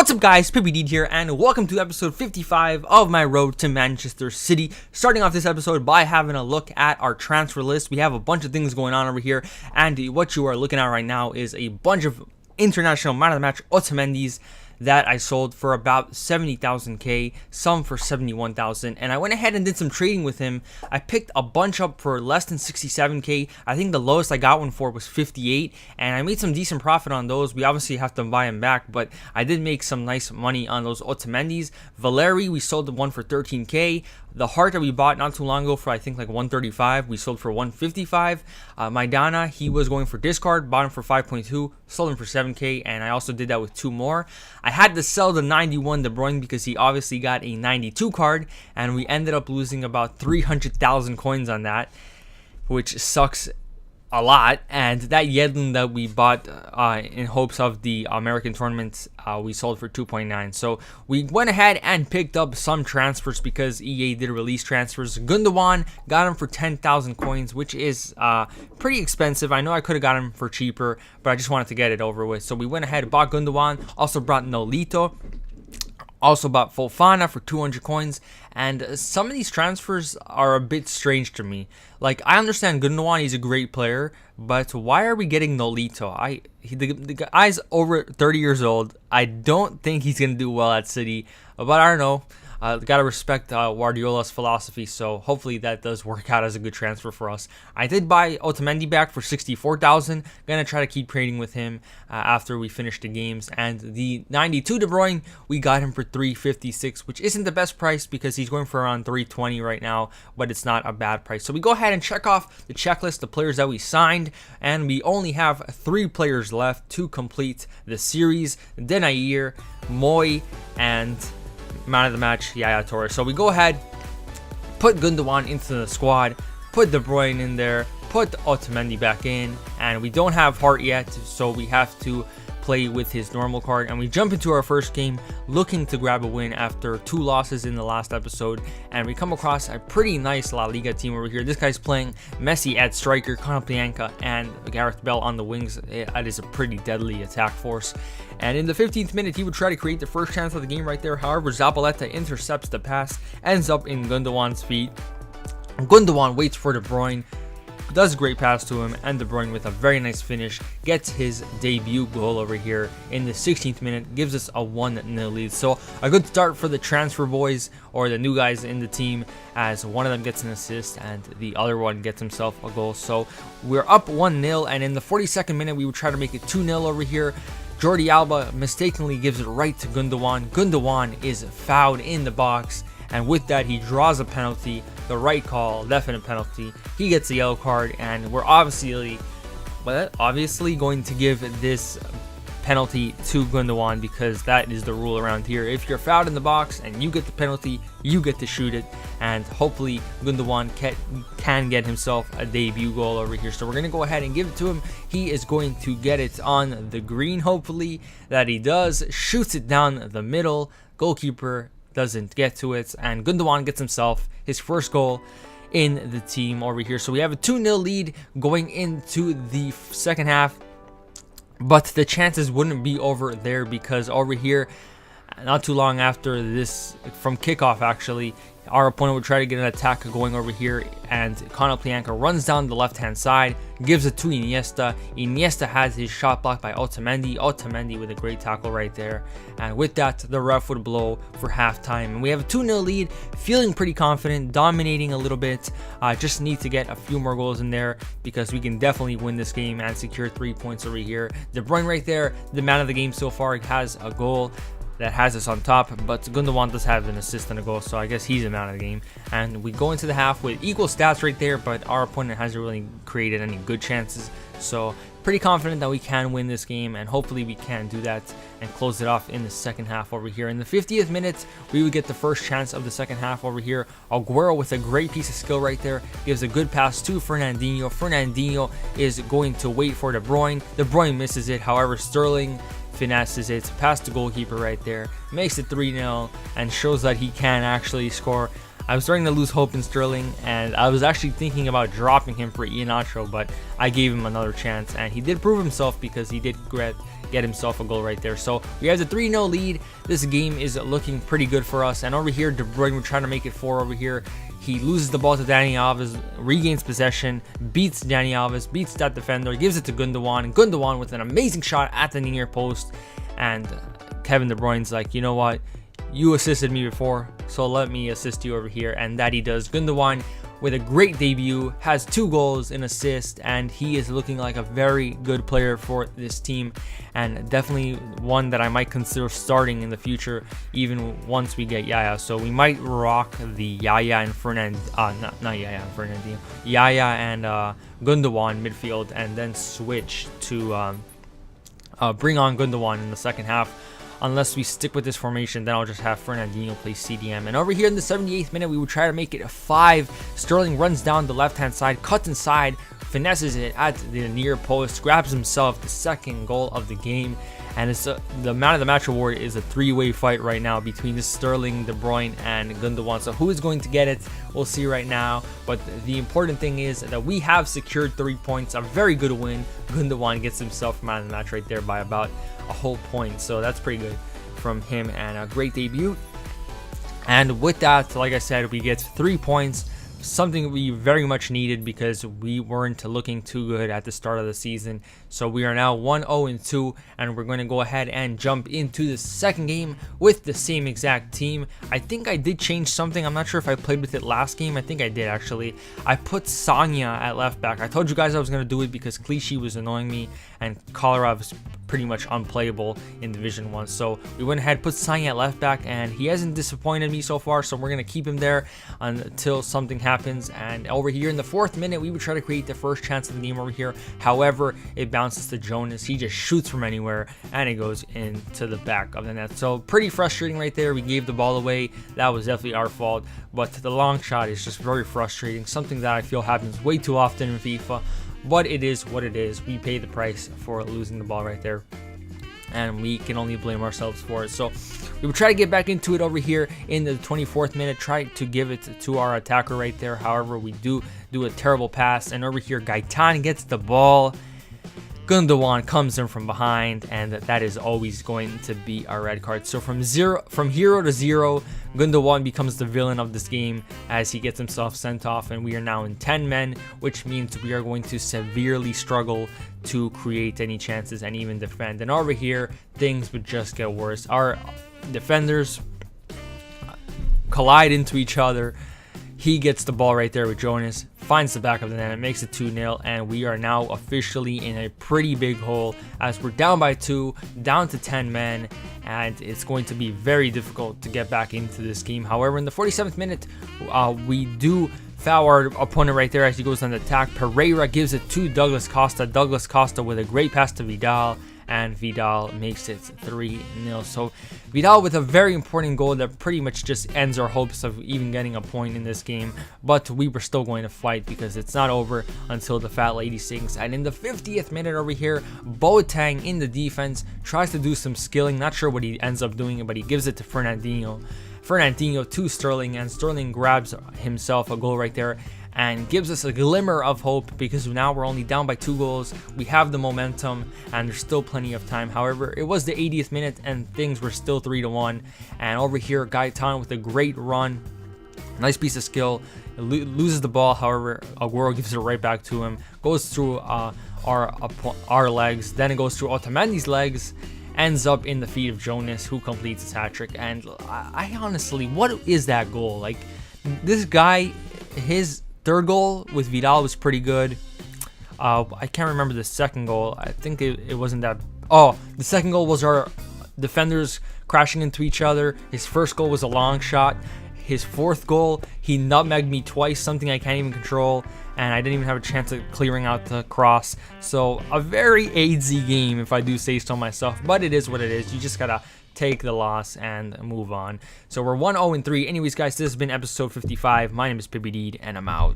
What's up guys, PPD here and welcome to episode 55 of my road to Manchester City. Starting off this episode by having a look at our transfer list. We have a bunch of things going on over here, and what you are looking at right now is a bunch of international man of the match Otamendi's that I sold for about 70,000k, some for 71,000, and I went ahead and did some trading with him. I picked a bunch up for less than 67k. I think the lowest I got one for was 58, and I made some decent profit on those. We obviously have to buy him back, but I did make some nice money on those Otamendi's. Valeri, we sold the one for 13k. The heart that we bought not too long ago for I think like 135, we sold for 155. Maidana, he was going for discard, bought him for 5.2, sold him for 7k, and I also did that with two more. I had to sell the 91 De Bruyne because he obviously got a 92 card, and we ended up losing about 300,000 coins on that, which sucks a lot. And that Yedlin that we bought in hopes of the American tournament, we sold for 2.9. So we went ahead and picked up some transfers because EA did release transfers. Gundogan, got him for 10,000 coins, which is pretty expensive. I know I could have got him for cheaper, but I just wanted to get it over with. So we went ahead and bought Gundogan, also brought Nolito. Also bought Fofana for 200 coins, and some of these transfers are a bit strange to me. Like, I understand Gundogan, he's a great player, but why are we getting Nolito? The guy's over 30 years old. I don't think he's going to do well at City, but I don't know. Gotta respect Guardiola's philosophy, so hopefully that does work out as a good transfer for us. I did buy Otamendi back for 64,000. Gonna try to keep trading with him after we finish the games. And the 92 De Bruyne, we got him for 356, which isn't the best price because he's going for around 320 right now, but it's not a bad price. So we go ahead and check off the checklist, the players that we signed, and we only have 3 players left to complete the series: Denayer, Moy, and man of the match Yaya Torres. So we go ahead, put Gundogan into the squad, put De Bruyne in there, put Otamendi back in, and we don't have Hart yet, so we have to play with his normal card. And we jump into our first game looking to grab a win after 2 losses in the last episode, and we come across a pretty nice La Liga team over here. This guy's playing Messi at striker, Konoplyanka and Gareth Bale on the wings. That is a pretty deadly attack force. And in the 15th minute, he would try to create the first chance of the game right there. However, Zabaleta intercepts the pass, ends up in Gundogan's feet. Gundogan waits for De Bruyne, does a great pass to him, and De Bruyne with a very nice finish gets his debut goal over here in the 16th minute, gives us a 1-0 lead. So a good start for the transfer boys, or the new guys in the team, as one of them gets an assist and the other one gets himself a goal. So we're up 1-0, and in the 42nd minute, we would try to make it 2-0 over here. Jordi Alba mistakenly gives it right to Gundogan. Gundogan is fouled in the box, and with that he draws a penalty, the right call, definite penalty. He gets a yellow card, and we're obviously going to give this penalty to Gundogan because that is the rule around here. If you're fouled in the box and you get the penalty, you get to shoot it, and hopefully Gundogan can get himself a debut goal over here. So we're going to go ahead and give it to him. He is going to get it on the green, hopefully that he does, shoots it down the middle, goalkeeper doesn't get to it, and Gundogan gets himself his first goal in the team over here. So we have a 2-0 lead going into the second half, but the chances wouldn't be over there because over here, not too long after this, from kickoff actually, our opponent would try to get an attack going over here, and Konoplyanka runs down the left-hand side, gives it to Iniesta. Iniesta has his shot blocked by Otamendi. Otamendi with a great tackle right there. And with that, the ref would blow for halftime. And we have a 2-0 lead, feeling pretty confident, dominating a little bit. Just need to get a few more goals in there because we can definitely win this game and secure 3 points over here. De Bruyne right there, the man of the game so far, has a goal that has us on top, but Gundogan does have an assist and a goal, so I guess he's the man of the game. And we go into the half with equal stats right there, but our opponent hasn't really created any good chances, so pretty confident that we can win this game, and hopefully we can do that and close it off in the second half over here. In the 50th minute, we would get the first chance of the second half over here. Aguero with a great piece of skill right there, gives a good pass to Fernandinho. Fernandinho is going to wait for De Bruyne. De Bruyne misses it, however Sterling finesses it past the goalkeeper right there, makes it 3-0, and shows that he can actually score I was starting to lose hope in Sterling, and I was actually thinking about dropping him for Iheanacho, but I gave him another chance, and he did prove himself because he did get himself a goal right there. So we have the 3-0 lead. This game is looking pretty good for us, and over here De Bruyne, we're trying to make it 4 over here. He loses the ball to Dani Alves, regains possession, beats Dani Alves, beats that defender, gives it to Gundogan, and Gundogan with an amazing shot at the near post, and Kevin De Bruyne's like, you know what, you assisted me before, so let me assist you over here, and that he does. Gundogan with a great debut, has 2 goals, an assist, and he is looking like a very good player for this team, and definitely one that I might consider starting in the future, even once we get Yaya. So we might rock the Yaya and Yaya and Gundogan midfield, and then switch to bring on Gundogan in the second half. Unless we stick with this formation, then I'll just have Fernandinho play CDM. And over here in the 78th minute, we would try to make it a 5. Sterling runs down the left-hand side, cuts inside, finesses it at the near post, grabs himself the second goal of the game. And it's the man of the match award is a 3-way fight right now between this Sterling, De Bruyne, and Gundogan. So who is going to get it? We'll see right now. But the important thing is that we have secured 3 points, a very good win. Gundogan gets himself man of the match right there by about a whole point. So that's pretty good from him, and a great debut. And with that, like I said, we get 3 points. Something we very much needed because we weren't looking too good at the start of the season. So we are now 1-0-2, and we're going to go ahead and jump into the second game with the same exact team. I think I did change something. I'm not sure if I played with it last game. I think I did actually. I put Sanya at left back. I told you guys I was going to do it because Clichy was annoying me and Kolarov is pretty much unplayable in Division 1. So we went ahead, put Sanya at left back, and he hasn't disappointed me so far, so we're going to keep him there until something happens. And over here in the 4th minute, we would try to create the first chance of the game over here. However, it bounces to Jonas. He just shoots from anywhere, and it goes into the back of the net. So pretty frustrating right there. We gave the ball away. That was definitely our fault, but the long shot is just very frustrating, something that I feel happens way too often in FIFA. But it is what it is. We pay the price for losing the ball right there, and we can only blame ourselves for it. So we will try to get back into it over here in the 24th minute, try to give it to our attacker right there. However, we do a terrible pass, and over here Gaetan gets the ball. Gundogan comes in from behind, and that is always going to be our red card. So from hero to zero, Gundogan becomes the villain of this game as he gets himself sent off, and we are now in 10 men, which means we are going to severely struggle to create any chances and even defend. And over here, things would just get worse. Our defenders collide into each other. He gets the ball right there with Jonas, finds the back of the net, and makes it 2-0, and we are now officially in a pretty big hole as we're down by 2, down to 10 men, and it's going to be very difficult to get back into this game. However, in the 47th minute, we do foul our opponent right there as he goes on the attack. Pereira gives it to Douglas Costa. Douglas Costa with a great pass to Vidal, and Vidal makes it 3-0. So Vidal with a very important goal that pretty much just ends our hopes of even getting a point in this game. But we were still going to fight because it's not over until the fat lady sings. And in the 50th minute over here, Boateng in the defense tries to do some skilling. Not sure what he ends up doing, but he gives it to Fernandinho. Fernandinho to Sterling, and Sterling grabs himself a goal right there and gives us a glimmer of hope because now we're only down by 2 goals. We have the momentum and there's still plenty of time. However, it was the 80th minute and things were still 3-1. And over here, Gaetan with a great run, nice piece of skill, loses the ball. However, Aguero gives it right back to him, goes through our legs, then it goes through Otamendi's legs, ends up in the feet of Jonas, who completes his hat-trick. And I honestly, what is that goal? Like, this guy, his third goal with Vidal was pretty good. I can't remember the second goal. I think it wasn't that. Oh, the second goal was our defenders crashing into each other. His first goal was a long shot. His fourth goal, he nutmegged me twice, something I can't even control, and I didn't even have a chance of clearing out the cross. So a very AZ game, if I do say so myself, but it is what it is. You just gotta take the loss and move on. So we're 1-0-3. Anyways, guys, this has been episode 55. My name is PBD, and I'm out.